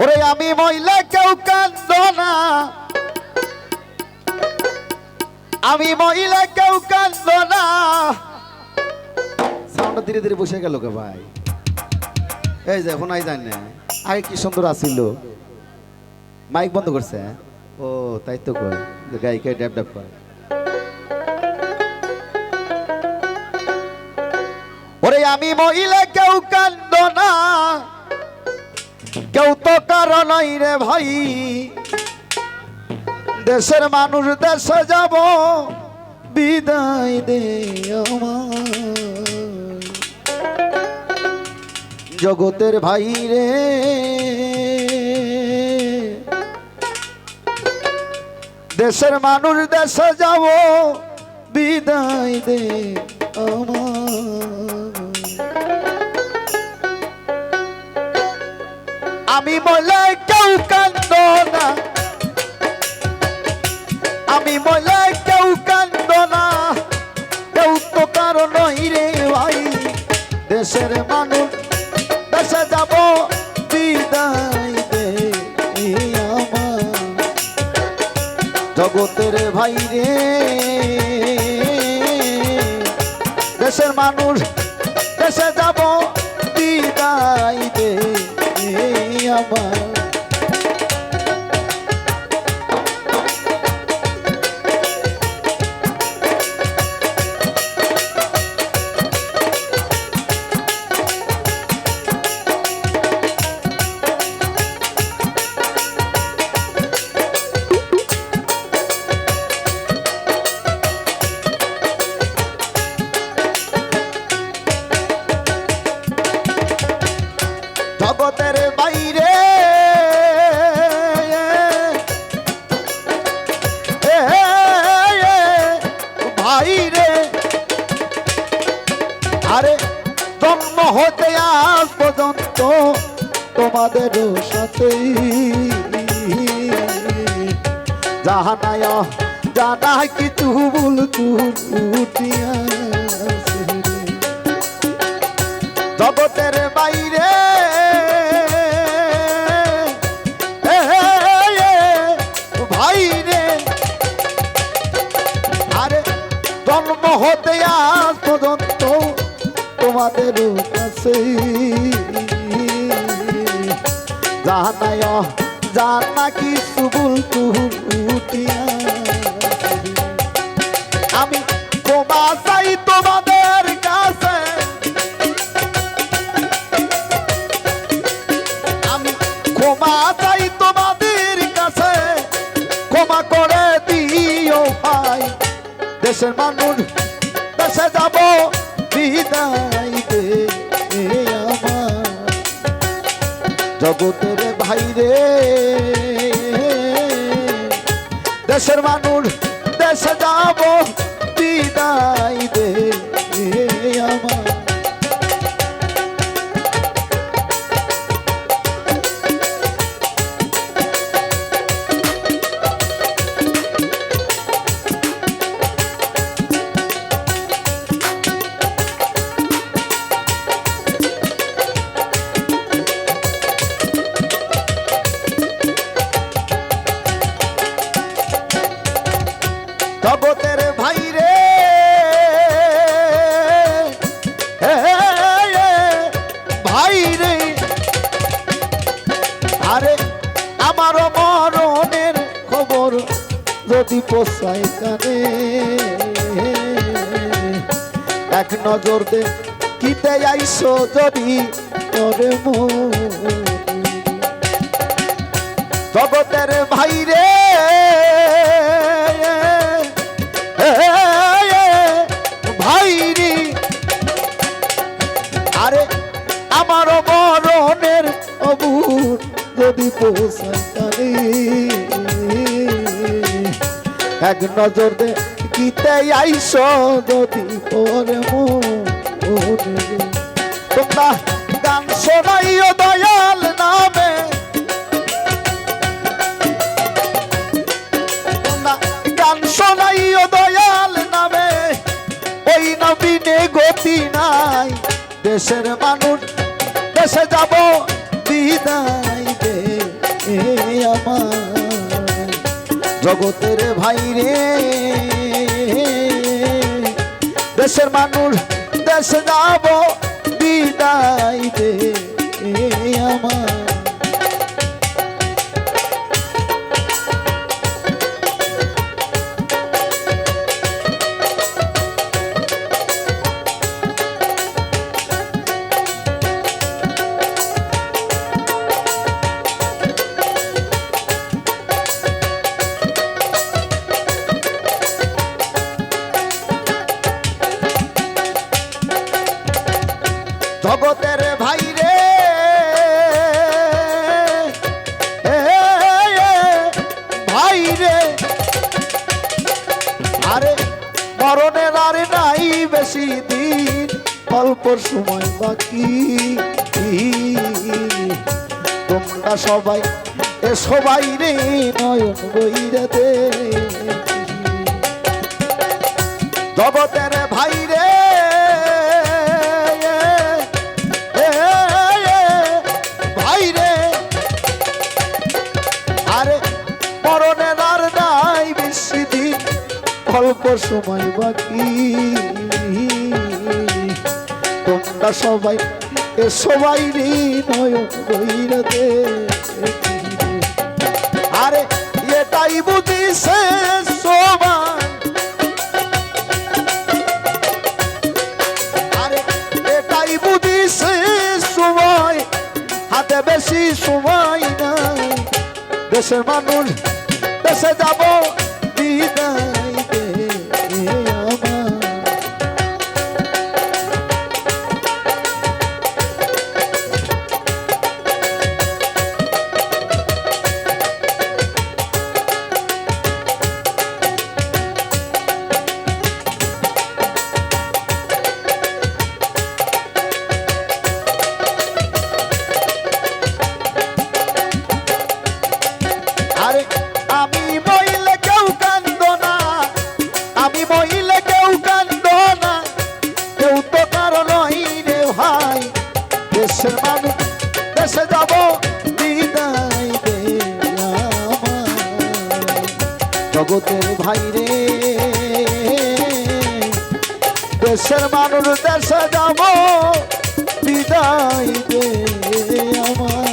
ওরে আমি মইলা কেউ কান্দ না, আমি মহিলা কেউ কান্দ না। সাউন্ডটা ধীরে ধীরে বসে গেল কে ভাই? এই যে এখন আই জান না, আগে কি সুন্দর আসিল। মাইক বন্ধ করছে? ও তাই তো কয় গায়িকা ড্যাপ ড্যাপ করে। ওরে আমি মহিলা কেউ কান্দ না, কেউ তো কারো নাই রে ভাই। দেশের মানুষ দেশে যাব, বিদায় দে আমার জগতের ভাই রে। দেশের মানুষ দেশে যাব, বিদায় দে আমার। আমি বলে কেউ কান্দ না, আমি বলে কেউ কান্দ না, কেউ তো কারো নই রে ভাই। দেশের মানুষ দেশে যাব, বিদায় দে আমার জগতের ভাই রে। দেশের মানুষ দেশে যাব, বিদায় দে আমার। জগতের বাইরে ভাইরে, আরে জন্ম হতে আজ পর্যন্ত তোমাদের সাথে জাহানায় জানা কিছু ভুল উঠিয়া জগতের বাইরে ভাইরে, আরে জন্ম হতে আজ পর্যন্ত তোমাদের কাছে জানায় জানা কিছু ভুল উঠিয়া। আমি ক্ষমা চাই তোমাদের কাছে, আমি ক্ষমা চাই তোমাদের কাছে, ক্ষমা করে দিও ভাই। দেশের মানুষ দেশে যাব, বিদায় দে আমার জগতের ভাই রে। দেশের মানুষ দেশে যাব, বিদায় দে আমার। জগতের ভাই রে, ভাই রে, আরে আমার মরণের খবর যদি পোষায় কানে, এক নজর দে কিতে আইসো যদি তোরে জগতের ভাই রে, ভাইরি, আরে আমার মরণের অবুর যদি পৌঁছায় কানে, এক নজর দে কিতে আইসো যদি ওরে তোমরা গান শোনাইও দয়াল নামে, গান শোনাইও দয়াল নামে, ওই নবীনে গতি নাই। দেশের মানুষ দেশে যাব, বিদায় দে জগতের ভাই রে, দেশের মানুষ দেশে যাব, বিদায় দে আমার। জগতের ভাই রে, ভাই রে, আরে মরণের আর নাই বেশি দিন, অল্প সময় বাকি। তোমরা সবাই সবাই রে নয়ন বইরা দে, জগতের ভাই রে, ভাই রে, আরে মরণের আর নাই বেশি দিন, অল্প সময় বাকি। তোমরা সবাই সবাই রে নয়ন বইরা দে, আরে এটাই বুঝিছে সবাই, আরে এটাই বুঝিছে সময়, হাতে বেশি সময় নাই, দেশের মানুষ দেশে যাব, বিদায় দে আমার। আরে আমি মইলে কেউ কান্দ না, আমি মইলে কেউ কান্দ না, কেউ তো কারো নই রে ভাই, দেশের মানুষ দেশে যাব, বিদায় দে আমার। জগতের ভাই রে, দেশের মানুষ দেশে যাব, বিদায় দে আমার।